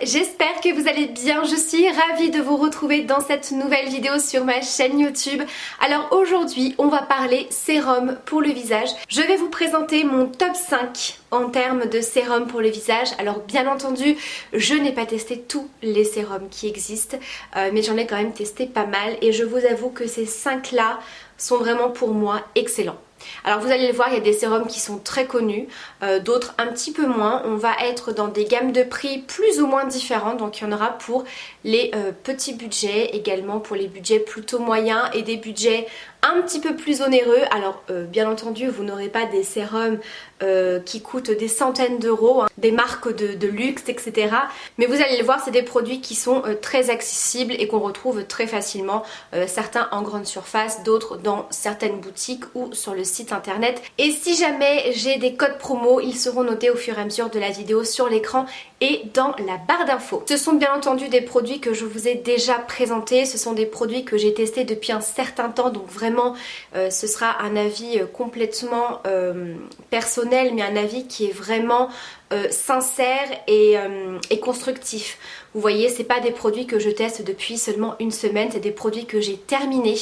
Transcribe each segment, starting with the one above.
j'espère que vous allez bien. Je suis ravie de vous retrouver dans cette nouvelle vidéo sur ma chaîne YouTube. Alors aujourd'hui, on va parler sérum pour le visage. Je vais vous présenter mon top 5 en termes de sérum pour le visage. Alors bien entendu, je n'ai pas testé tous les sérums qui existent, mais j'en ai quand même testé pas mal et je vous avoue que ces 5 là sont vraiment pour moi excellents. Alors vous allez le voir, il y a des sérums qui sont très connus, d'autres un petit peu moins. On va être dans des gammes de prix plus ou moins différentes, donc il y en aura pour les petits budgets, également pour les budgets plutôt moyens et des budgets un petit peu plus onéreux. Alors bien entendu, vous n'aurez pas des sérums qui coûtent des centaines d'euros, hein, des marques de luxe, etc. Mais vous allez le voir, c'est des produits qui sont très accessibles et qu'on retrouve très facilement, certains en grande surface, d'autres dans certaines boutiques ou sur le site internet. Et si jamais j'ai des codes promo, ils seront notés au fur et à mesure de la vidéo sur l'écran et dans la barre d'infos. Ce sont bien entendu des produits que je vous ai déjà présentés, ce sont des produits que j'ai testés depuis un certain temps, donc vraiment ce sera un avis complètement personnel, mais un avis qui est vraiment sincère et constructif. Vous voyez, c'est pas des produits que je teste depuis seulement une semaine, c'est des produits que j'ai terminés,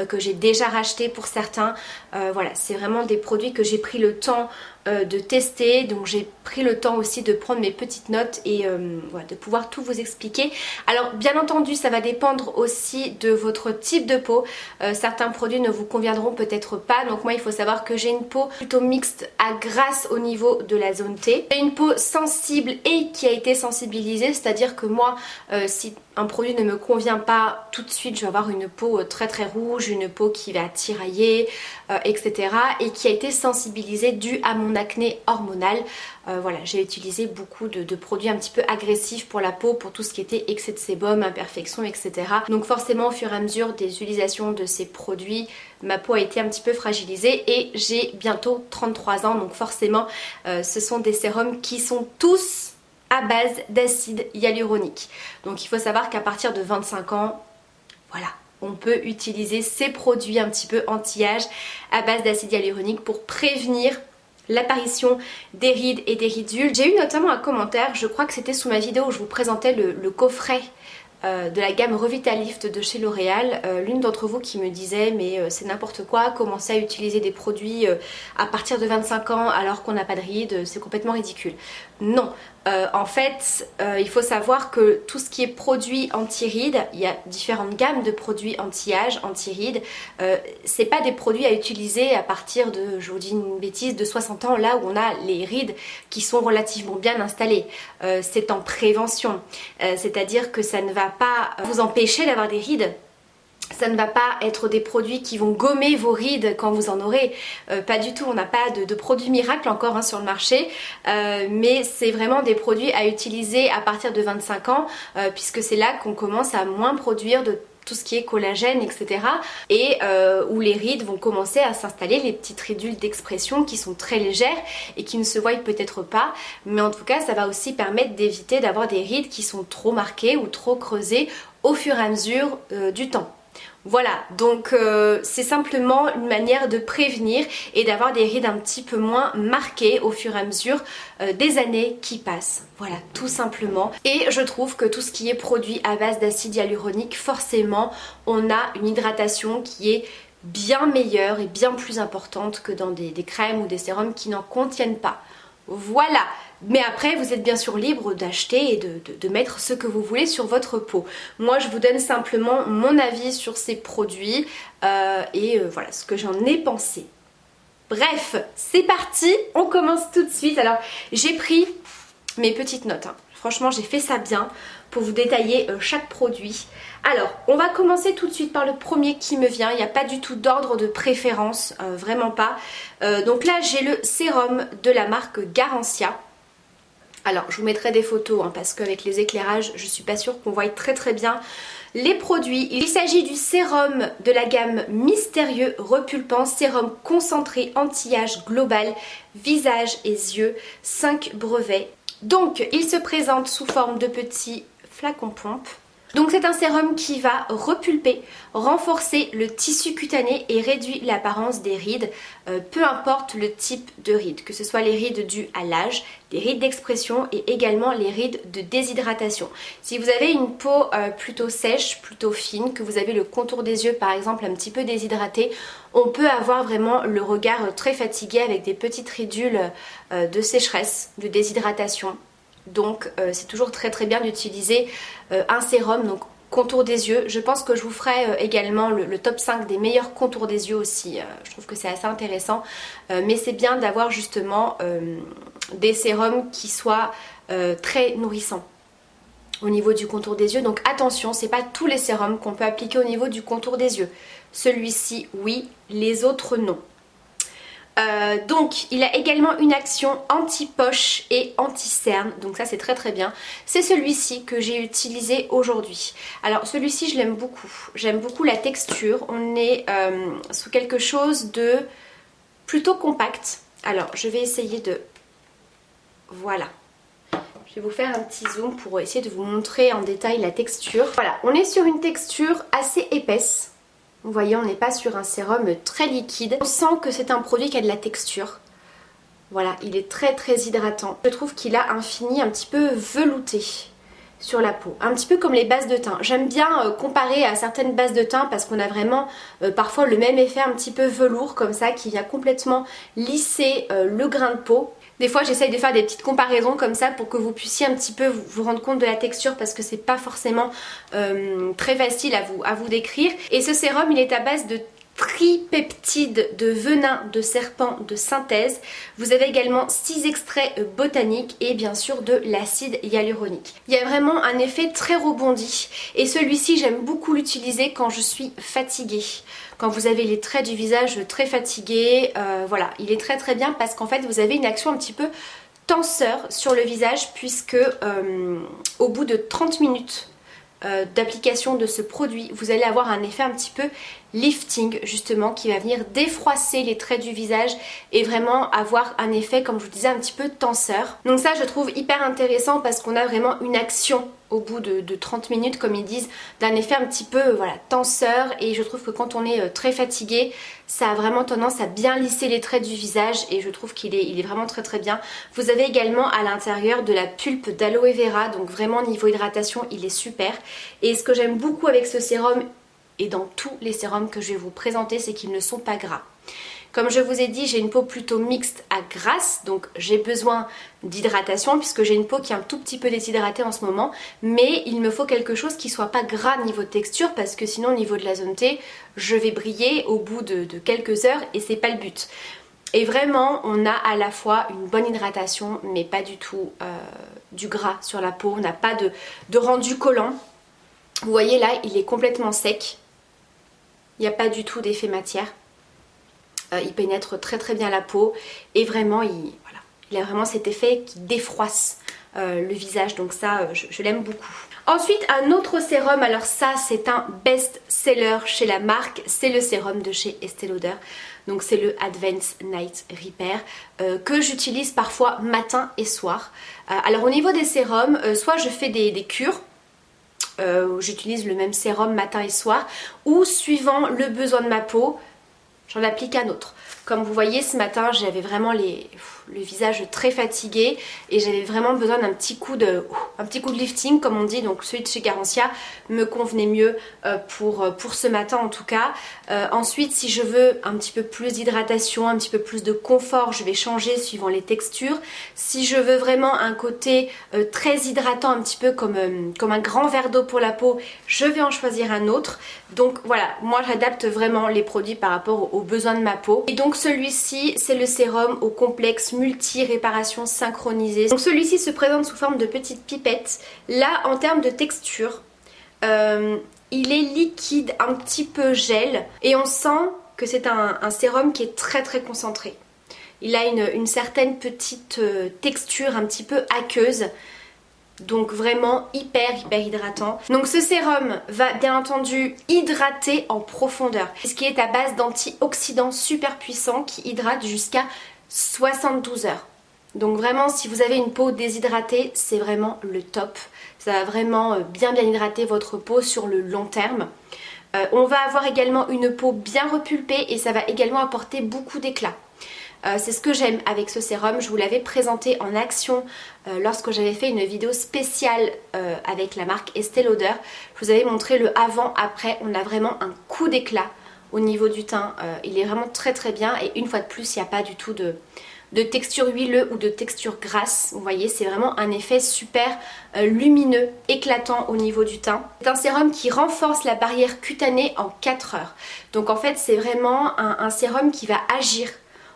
que j'ai déjà rachetés pour certains. Voilà, c'est vraiment des produits que j'ai pris le temps de tester, donc j'ai pris le temps aussi de prendre mes petites notes et voilà, de pouvoir tout vous expliquer. Alors bien entendu, ça va dépendre aussi de votre type de peau. Certains produits ne vous conviendront peut-être pas, donc moi il faut savoir que j'ai une peau plutôt mixte à grasse au niveau de la zone T. J'ai une peau sensible et qui a été sensibilisée, c'est-à-dire que moi si un produit ne me convient pas tout de suite, je vais avoir une peau très très rouge, une peau qui va tirailler, etc. et qui a été sensibilisée dû à mon acné hormonal. Voilà, j'ai utilisé beaucoup de produits un petit peu agressifs pour la peau, pour tout ce qui était excès de sébum, imperfections, etc. Donc forcément au fur et à mesure des utilisations de ces produits, ma peau a été un petit peu fragilisée et j'ai bientôt 33 ans, donc forcément ce sont des sérums qui sont tous à base d'acide hyaluronique. Donc il faut savoir qu'à partir de 25 ans, voilà, on peut utiliser ces produits un petit peu anti-âge à base d'acide hyaluronique pour prévenir l'apparition des rides et des ridules. J'ai eu notamment un commentaire, je crois que c'était sous ma vidéo où je vous présentais le coffret de la gamme Revitalift de chez L'Oréal, l'une d'entre vous qui me disait mais c'est n'importe quoi, commencer à utiliser des produits à partir de 25 ans alors qu'on n'a pas de rides, c'est complètement ridicule. Non, en fait il faut savoir que tout ce qui est produit anti-rides, il y a différentes gammes de produits anti-âge, anti-rides, c'est pas des produits à utiliser à partir de, je vous dis une bêtise, de 60 ans, là où on a les rides qui sont relativement bien installées. C'est en prévention, c'est-à-dire que ça ne va pas vous empêcher d'avoir des rides. Ça ne va pas être des produits qui vont gommer vos rides quand vous en aurez, pas du tout, on n'a pas de produits miracles encore hein, sur le marché, mais c'est vraiment des produits à utiliser à partir de 25 ans, puisque c'est là qu'on commence à moins produire de tout ce qui est collagène, etc. et où les rides vont commencer à s'installer, les petites ridules d'expression qui sont très légères et qui ne se voient peut-être pas, mais en tout cas ça va aussi permettre d'éviter d'avoir des rides qui sont trop marquées ou trop creusées au fur et à mesure du temps. Voilà, donc c'est simplement une manière de prévenir et d'avoir des rides un petit peu moins marquées au fur et à mesure des années qui passent. Voilà, tout simplement. Et je trouve que tout ce qui est produit à base d'acide hyaluronique, forcément, on a une hydratation qui est bien meilleure et bien plus importante que dans des crèmes ou des sérums qui n'en contiennent pas. Voilà, mais après vous êtes bien sûr libre d'acheter et de mettre ce que vous voulez sur votre peau. Moi je vous donne simplement mon avis sur ces produits et voilà ce que j'en ai pensé. Bref, c'est parti, on commence tout de suite. Alors j'ai pris mes petites notes, hein. Franchement j'ai fait ça bien pour vous détailler chaque produit. Alors on va commencer tout de suite par le premier qui me vient, il n'y a pas du tout d'ordre de préférence, vraiment pas. Donc là j'ai le sérum de la marque Garancia. Alors je vous mettrai des photos hein, parce qu'avec les éclairages je suis pas sûre qu'on voit très très bien les produits. Il s'agit du sérum de la gamme Mystérieux Repulpant, sérum concentré anti-âge global, visage et yeux, 5 brevets. Donc il se présente sous forme de petits flacons pompe. Donc c'est un sérum qui va repulper, renforcer le tissu cutané et réduire l'apparence des rides, peu importe le type de rides, que ce soit les rides dues à l'âge, les rides d'expression et également les rides de déshydratation. Si vous avez une peau plutôt sèche, plutôt fine, que vous avez le contour des yeux par exemple un petit peu déshydraté, on peut avoir vraiment le regard très fatigué avec des petites ridules de sécheresse, de déshydratation. Donc c'est toujours très bien d'utiliser un sérum, donc contour des yeux. Je pense que je vous ferai également le top 5 des meilleurs contours des yeux aussi. Je trouve que c'est assez intéressant. Mais c'est bien d'avoir justement des sérums qui soient très nourrissants au niveau du contour des yeux. Donc attention, c'est pas tous les sérums qu'on peut appliquer au niveau du contour des yeux. Celui-ci, oui, les autres, non. Donc il a également une action anti-poche et anti-cerne, donc ça c'est très bien. C'est celui-ci que j'ai utilisé aujourd'hui. Alors celui-ci je l'aime beaucoup, j'aime beaucoup la texture. On est sous quelque chose de plutôt compact. Alors je vais essayer de... Voilà. Je vais vous faire un petit zoom pour essayer de vous montrer en détail la texture. Voilà, on est sur une texture assez épaisse. Vous voyez, on n'est pas sur un sérum très liquide. On sent que c'est un produit qui a de la texture. Voilà, il est très hydratant. Je trouve qu'il a un fini un petit peu velouté sur la peau. Un petit peu comme les bases de teint. J'aime bien comparer à certaines bases de teint parce qu'on a vraiment parfois le même effet un petit peu velours comme ça qui vient complètement lisser le grain de peau. Des fois j'essaye de faire des petites comparaisons comme ça pour que vous puissiez un petit peu vous rendre compte de la texture parce que c'est pas forcément très facile à vous décrire. Et ce sérum il est à base de tripeptides de venin de serpent de synthèse. Vous avez également 6 extraits botaniques et bien sûr de l'acide hyaluronique. Il y a vraiment un effet très rebondi et celui-ci j'aime beaucoup l'utiliser quand je suis fatiguée. Quand vous avez les traits du visage très fatigués, voilà, il est très bien parce qu'en fait vous avez une action un petit peu tenseur sur le visage puisque au bout de 30 minutes d'application de ce produit, vous allez avoir un effet un petit peu lifting justement qui va venir défroisser les traits du visage et vraiment avoir un effet comme je vous disais un petit peu tenseur. Donc ça je trouve hyper intéressant parce qu'on a vraiment une action au bout de 30 minutes comme ils disent d'un effet un petit peu voilà, tenseur et je trouve que quand on est très fatigué ça a vraiment tendance à bien lisser les traits du visage et je trouve qu'il est vraiment très bien. Vous avez également à l'intérieur de la pulpe d'aloe vera donc vraiment niveau hydratation il est super et ce que j'aime beaucoup avec ce sérum et dans tous les sérums que je vais vous présenter c'est qu'ils ne sont pas gras. Comme je vous ai dit, j'ai une peau plutôt mixte à grasse, donc j'ai besoin d'hydratation puisque j'ai une peau qui est un tout petit peu déshydratée en ce moment, mais il me faut quelque chose qui soit pas gras niveau texture parce que sinon au niveau de la zone T, je vais briller au bout de quelques heures et c'est pas le but. Et vraiment, on a à la fois une bonne hydratation, mais pas du tout du gras sur la peau, on n'a pas de rendu collant. Vous voyez là, il est complètement sec, il n'y a pas du tout d'effet matière. Il pénètre très bien la peau et vraiment il a vraiment cet effet qui défroisse le visage donc ça je l'aime beaucoup. Ensuite un autre sérum, alors ça c'est un best-seller chez la marque, c'est le sérum de chez Estée Lauder. Donc c'est le Advanced Night Repair que j'utilise parfois matin et soir. Alors au niveau des sérums, soit je fais des cures, j'utilise le même sérum matin et soir ou suivant le besoin de ma peau, j'en applique un autre. Comme vous voyez ce matin j'avais vraiment le visage très fatigué et j'avais vraiment besoin d'un petit coup de lifting comme on dit, donc celui de chez Garancia me convenait mieux pour ce matin en tout cas. Ensuite si je veux un petit peu plus d'hydratation, un petit peu plus de confort, je vais changer suivant les textures. Si je veux vraiment un côté très hydratant, un petit peu comme un grand verre d'eau pour la peau, je vais en choisir un autre. Donc voilà, moi j'adapte vraiment les produits par rapport aux besoins de ma peau. Et donc celui-ci c'est le sérum au complexe multi-réparation synchronisée. Donc celui-ci se présente sous forme de petites pipettes. Là en termes de texture, il est liquide, un petit peu gel et on sent que c'est un sérum qui est très concentré. Il a une certaine petite texture un petit peu aqueuse. Donc vraiment hyper hydratant. Donc ce sérum va bien entendu hydrater en profondeur. Ce qui est à base d'antioxydants super puissants qui hydratent jusqu'à 72 heures. Donc vraiment, si vous avez une peau déshydratée, c'est vraiment le top. Ça va vraiment bien hydrater votre peau sur le long terme. On va avoir également une peau bien repulpée et ça va également apporter beaucoup d'éclat. C'est ce que j'aime avec ce sérum. Je vous l'avais présenté en action lorsque j'avais fait une vidéo spéciale avec la marque Estée Lauder. Je vous avais montré le avant-après. On a vraiment un coup d'éclat au niveau du teint. Il est vraiment très très bien et une fois de plus, il n'y a pas du tout de texture huileuse ou de texture grasse. Vous voyez, c'est vraiment un effet super lumineux, éclatant au niveau du teint. C'est un sérum qui renforce la barrière cutanée en 4 heures. Donc en fait, c'est vraiment un sérum qui va agir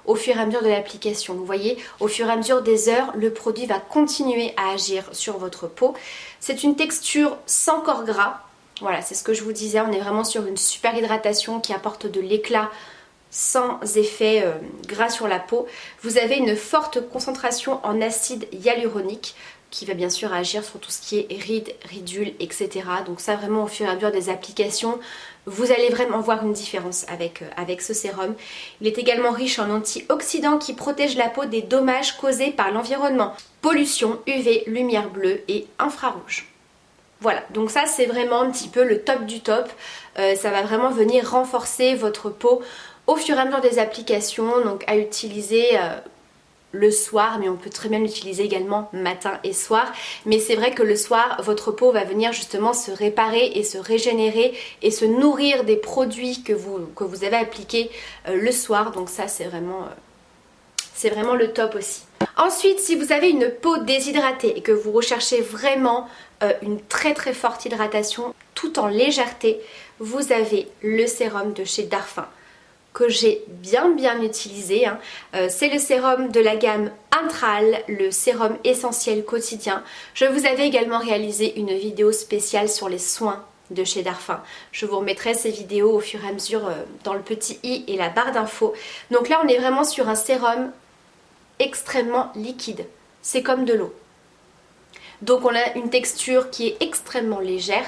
au fur et à mesure de l'application. Vous voyez, au fur et à mesure des heures, le produit va continuer à agir sur votre peau. C'est une texture sans corps gras. Voilà, c'est ce que je vous disais, on est vraiment sur une super hydratation qui apporte de l'éclat sans effet gras sur la peau. Vous avez une forte concentration en acide hyaluronique qui va bien sûr agir sur tout ce qui est rides, ridules, etc. Donc ça vraiment au fur et à mesure des applications, vous allez vraiment voir une différence avec ce sérum. Il est également riche en antioxydants qui protègent la peau des dommages causés par l'environnement. Pollution, UV, lumière bleue et infrarouge. Voilà, donc ça c'est vraiment un petit peu le top du top. Ça va vraiment venir renforcer votre peau au fur et à mesure des applications, donc à utiliser le soir, mais on peut très bien l'utiliser également matin et soir. Mais c'est vrai que le soir, votre peau va venir justement se réparer et se régénérer et se nourrir des produits que vous avez appliqués le soir. Donc ça c'est vraiment le top aussi. Ensuite, si vous avez une peau déshydratée et que vous recherchez vraiment une très très forte hydratation tout en légèreté, vous avez le sérum de chez Darphin que j'ai bien utilisé. C'est le sérum de la gamme Intral, le sérum essentiel quotidien. Je vous avais également réalisé une vidéo spéciale sur les soins de chez Darphin. Je vous remettrai ces vidéos au fur et à mesure dans le petit i et la barre d'infos. Donc là on est vraiment sur un sérum extrêmement liquide. C'est comme de l'eau. Donc on a une texture qui est extrêmement légère.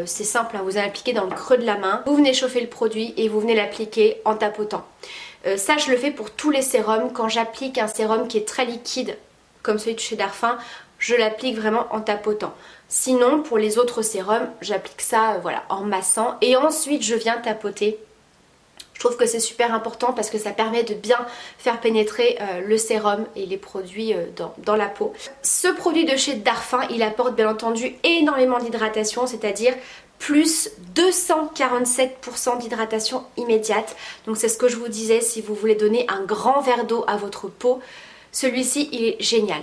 C'est simple, vous allez l'appliquer dans le creux de la main. Vous venez chauffer le produit et vous venez l'appliquer en tapotant. Ça je le fais pour tous les sérums. Quand j'applique un sérum qui est très liquide, comme celui de chez Darphin, je l'applique vraiment en tapotant. Sinon pour les autres sérums, j'applique ça voilà, en massant et ensuite je viens tapoter. Je trouve que c'est super important parce que ça permet de bien faire pénétrer le sérum et les produits dans la peau. Ce produit de chez Darphin, il apporte bien entendu énormément d'hydratation, c'est-à-dire plus 247% d'hydratation immédiate. Donc c'est ce que je vous disais, si vous voulez donner un grand verre d'eau à votre peau, celui-ci il est génial.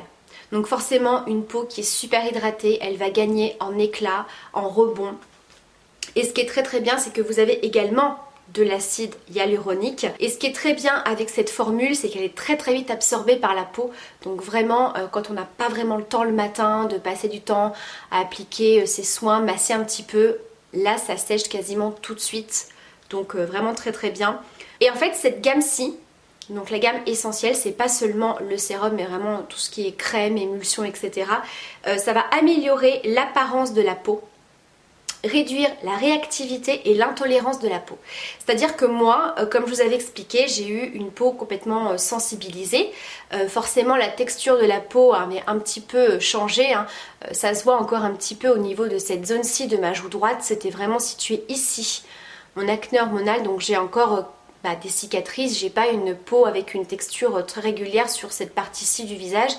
Donc forcément une peau qui est super hydratée, elle va gagner en éclat, en rebond. Et ce qui est très très bien, c'est que vous avez également de l'acide hyaluronique. Et ce qui est très bien avec cette formule, c'est qu'elle est très très vite absorbée par la peau. Donc vraiment, quand on n'a pas vraiment le temps le matin de passer du temps à appliquer ses soins, masser un petit peu, là ça sèche quasiment tout de suite. Donc vraiment très très bien. Et en fait cette gamme-ci, donc la gamme essentielle, c'est pas seulement le sérum mais vraiment tout ce qui est crème, émulsion, etc. Ça va améliorer l'apparence de la peau, réduire la réactivité et l'intolérance de la peau. C'est-à-dire que moi, comme je vous avais expliqué, j'ai eu une peau complètement sensibilisée. Forcément la texture de la peau avait un petit peu changé. Ça se voit encore un petit peu au niveau de cette zone-ci de ma joue droite. C'était vraiment situé ici, mon acné hormonal. Donc j'ai encore des cicatrices. J'ai pas une peau avec une texture très régulière sur cette partie-ci du visage.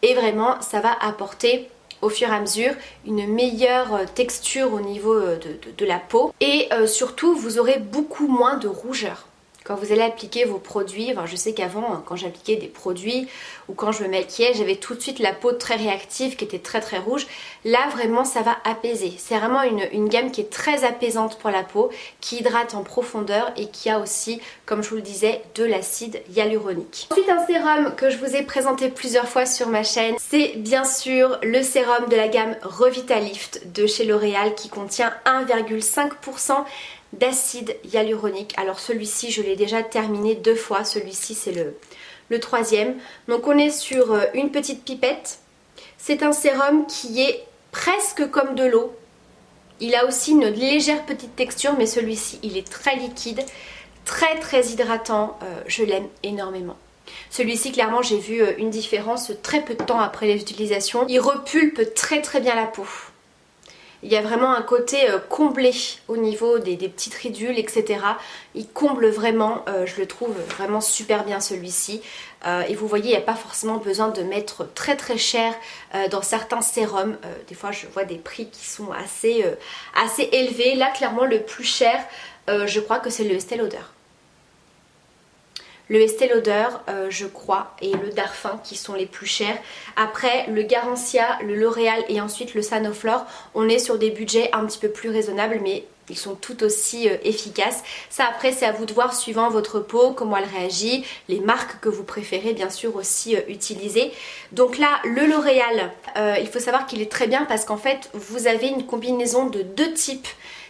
Et vraiment, ça va apporter au fur et à mesure une meilleure texture au niveau de la peau et surtout vous aurez beaucoup moins de rougeur quand vous allez appliquer vos produits. Enfin, je sais qu'avant quand j'appliquais des produits ou quand je me maquillais, j'avais tout de suite la peau très réactive qui était très très rouge. Là vraiment ça va apaiser. C'est vraiment une gamme qui est très apaisante pour la peau, qui hydrate en profondeur et qui a aussi, comme je vous le disais, de l'acide hyaluronique. Ensuite un sérum que je vous ai présenté plusieurs fois sur ma chaîne, c'est bien sûr le sérum de la gamme Revitalift de chez L'Oréal qui contient 1,5% d'acide hyaluronique. Alors celui-ci je l'ai déjà terminé 2 fois, celui-ci c'est le troisième. Donc on est sur une petite pipette. C'est un sérum qui est presque comme de l'eau. Il a aussi une légère petite texture mais celui-ci il est très liquide, très très hydratant. Je l'aime énormément. Celui-ci clairement j'ai vu une différence très peu de temps après les utilisations. Il repulpe très très bien la peau. Il y a vraiment un côté comblé au niveau des petites ridules, etc. Il comble vraiment, je le trouve vraiment super bien celui-ci. Et vous voyez, il n'y a pas forcément besoin de mettre très très cher dans certains sérums. Des fois je vois des prix qui sont assez élevés. Là clairement le plus cher, je crois que c'est le Estée Lauder. Le Estée Lauder, je crois, et le Darphin qui sont les plus chers. Après, le Garancia, le L'Oréal et ensuite le Sanoflore, on est sur des budgets un petit peu plus raisonnables, mais ils sont tout aussi efficaces. Ça après, c'est à vous de voir suivant votre peau, comment elle réagit, les marques que vous préférez bien sûr aussi utiliser. Donc là, le L'Oréal, il faut savoir qu'il est très bien parce qu'en fait, vous avez une combinaison de deux types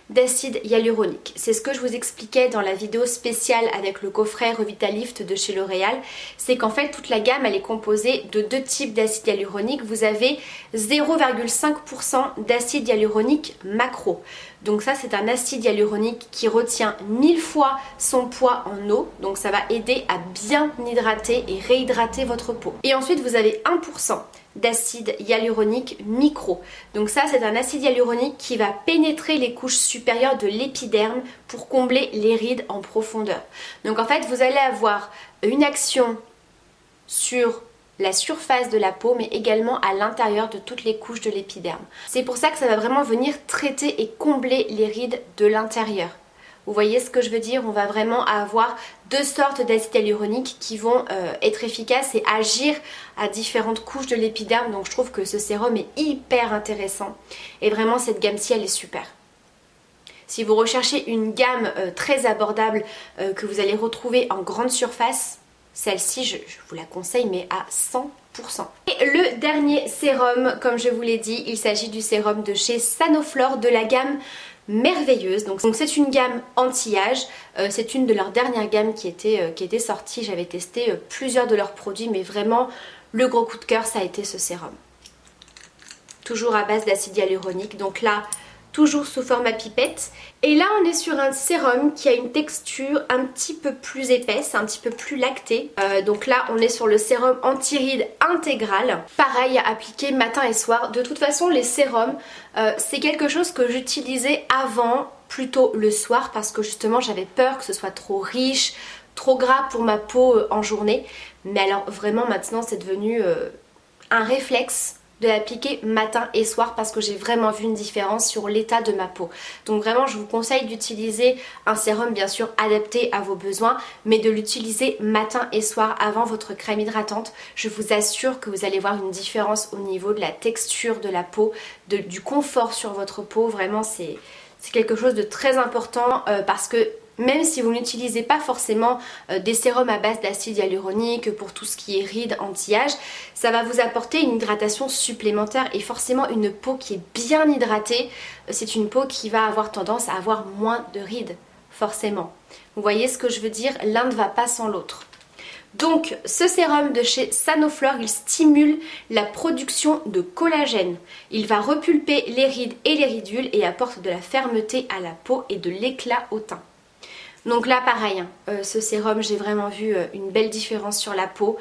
d'acide hyaluronique. C'est ce que je vous expliquais dans la vidéo spéciale avec le coffret Revitalift de chez L'Oréal. C'est qu'en fait toute la gamme elle est composée de deux types d'acide hyaluronique. Vous avez 0,5% d'acide hyaluronique macro. Donc ça c'est un acide hyaluronique qui retient 1000 fois son poids en eau. Donc ça va aider à bien hydrater et réhydrater votre peau. Et ensuite vous avez 1% d'acide hyaluronique micro. Donc ça c'est un acide hyaluronique qui va pénétrer les couches supérieures de l'épiderme pour combler les rides en profondeur. Donc en fait vous allez avoir une action sur la surface de la peau mais également à l'intérieur de toutes les couches de l'épiderme. C'est pour ça que ça va vraiment venir traiter et combler les rides de l'intérieur. Vous voyez ce que je veux dire? On va vraiment avoir deux sortes d'acide hyaluronique qui vont être efficaces et agir à différentes couches de l'épiderme. Donc je trouve que ce sérum est hyper intéressant. Et vraiment cette gamme-ci elle est super. Si vous recherchez une gamme très abordable que vous allez retrouver en grande surface, celle-ci je vous la conseille mais à 100%. Et le dernier sérum, comme je vous l'ai dit, il s'agit du sérum de chez Sanoflore de la gamme Merveilleuse. Donc c'est une gamme anti-âge, c'est une de leurs dernières gammes qui était sortie. J'avais testé plusieurs de leurs produits mais vraiment le gros coup de cœur ça a été ce sérum. Toujours à base d'acide hyaluronique, donc là toujours sous format pipette. Et là on est sur un sérum qui a une texture un petit peu plus épaisse, un petit peu plus lactée. Donc là on est sur le sérum anti-rides intégral. Pareil à appliquer matin et soir. De toute façon les sérums c'est quelque chose que j'utilisais avant plutôt le soir parce que justement j'avais peur que ce soit trop riche, trop gras pour ma peau en journée. Mais alors vraiment maintenant c'est devenu un réflexe de l'appliquer matin et soir parce que j'ai vraiment vu une différence sur l'état de ma peau. Donc vraiment je vous conseille d'utiliser un sérum bien sûr adapté à vos besoins mais de l'utiliser matin et soir avant votre crème hydratante. Je vous assure que vous allez voir une différence au niveau de la texture de la peau, du confort sur votre peau. Vraiment c'est quelque chose de très important parce que même si vous n'utilisez pas forcément des sérums à base d'acide hyaluronique pour tout ce qui est rides, anti-âge, ça va vous apporter une hydratation supplémentaire et forcément une peau qui est bien hydratée. C'est une peau qui va avoir tendance à avoir moins de rides, forcément. Vous voyez ce que je veux dire? L'un ne va pas sans l'autre. Donc ce sérum de chez Sanoflore, il stimule la production de collagène. Il va repulper les rides et les ridules et apporte de la fermeté à la peau et de l'éclat au teint. Donc là pareil, ce sérum j'ai vraiment vu une belle différence sur la peau.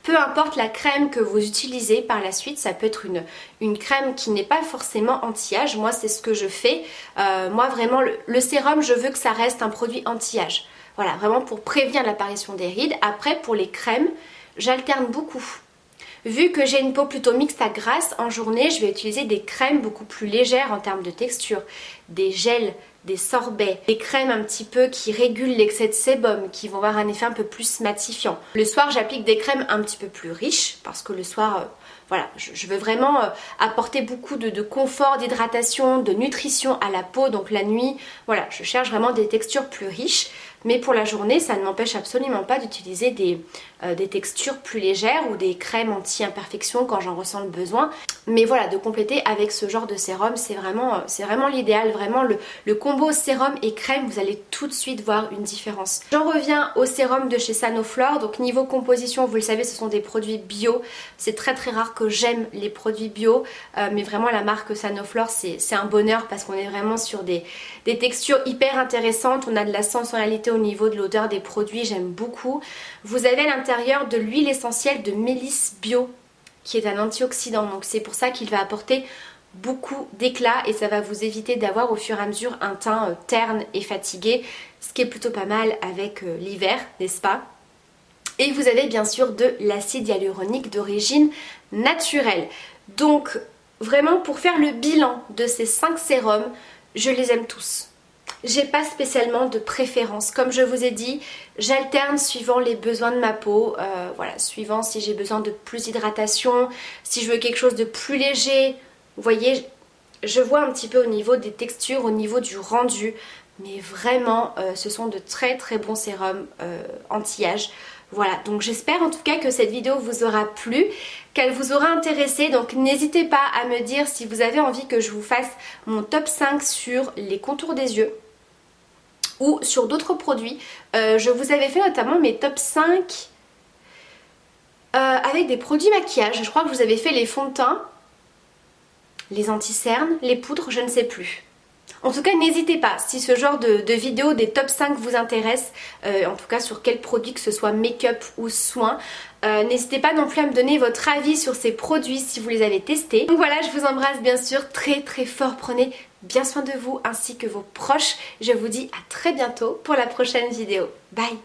Peu importe la crème que vous utilisez par la suite, ça peut être une crème qui n'est pas forcément anti-âge. Moi c'est ce que je fais. Moi vraiment le sérum je veux que ça reste un produit anti-âge. Voilà, vraiment pour prévenir l'apparition des rides. Après pour les crèmes, j'alterne beaucoup. Vu que j'ai une peau plutôt mixte à grasse, en journée je vais utiliser des crèmes beaucoup plus légères en termes de texture. Des gels, des sorbets, des crèmes un petit peu qui régulent l'excès de sébum, qui vont avoir un effet un peu plus matifiant. Le soir j'applique des crèmes un petit peu plus riches parce que le soir voilà, je veux vraiment apporter beaucoup de confort, d'hydratation, de nutrition à la peau. Donc la nuit, voilà, je cherche vraiment des textures plus riches. Mais pour la journée, ça ne m'empêche absolument pas d'utiliser des textures plus légères ou des crèmes anti-imperfection quand j'en ressens le besoin. Mais voilà, de compléter avec ce genre de sérum, c'est vraiment l'idéal. Vraiment le combo sérum et crème, vous allez tout de suite voir une différence. J'en reviens au sérum de chez Sanoflore. Donc niveau composition, vous le savez, ce sont des produits bio. C'est très très rare que j'aime les produits bio. Mais vraiment la marque Sanoflore, c'est un bonheur parce qu'on est vraiment sur des textures hyper intéressantes. On a de la sensorialité au au niveau de l'odeur des produits, j'aime beaucoup. Vous avez à l'intérieur de l'huile essentielle de mélisse bio qui est un antioxydant, donc c'est pour ça qu'il va apporter beaucoup d'éclat et ça va vous éviter d'avoir au fur et à mesure un teint terne et fatigué, ce qui est plutôt pas mal avec l'hiver, n'est-ce pas? Et vous avez bien sûr de l'acide hyaluronique d'origine naturelle. Donc vraiment pour faire le bilan de ces 5 sérums, je les aime tous. J'ai pas spécialement de préférence. Comme je vous ai dit, j'alterne suivant les besoins de ma peau. Voilà, suivant si j'ai besoin de plus d'hydratation, si je veux quelque chose de plus léger. Vous voyez, je vois un petit peu au niveau des textures, au niveau du rendu. Mais vraiment, ce sont de très très bons sérums anti-âge. Voilà, donc j'espère en tout cas que cette vidéo vous aura plu, qu'elle vous aura intéressé. Donc n'hésitez pas à me dire si vous avez envie que je vous fasse mon top 5 sur les contours des yeux ou sur d'autres produits. Je vous avais fait notamment mes top 5 avec des produits maquillage. Je crois que je vous avais fait les fonds de teint, les anti-cernes, les poudres, je ne sais plus. En tout cas, n'hésitez pas, si ce genre de vidéo des top 5 vous intéresse, en tout cas sur quel produit, que ce soit make-up ou soins, n'hésitez pas non plus à me donner votre avis sur ces produits si vous les avez testés. Donc voilà, je vous embrasse bien sûr très très fort, prenez bien soin de vous ainsi que vos proches. Je vous dis à très bientôt pour la prochaine vidéo. Bye!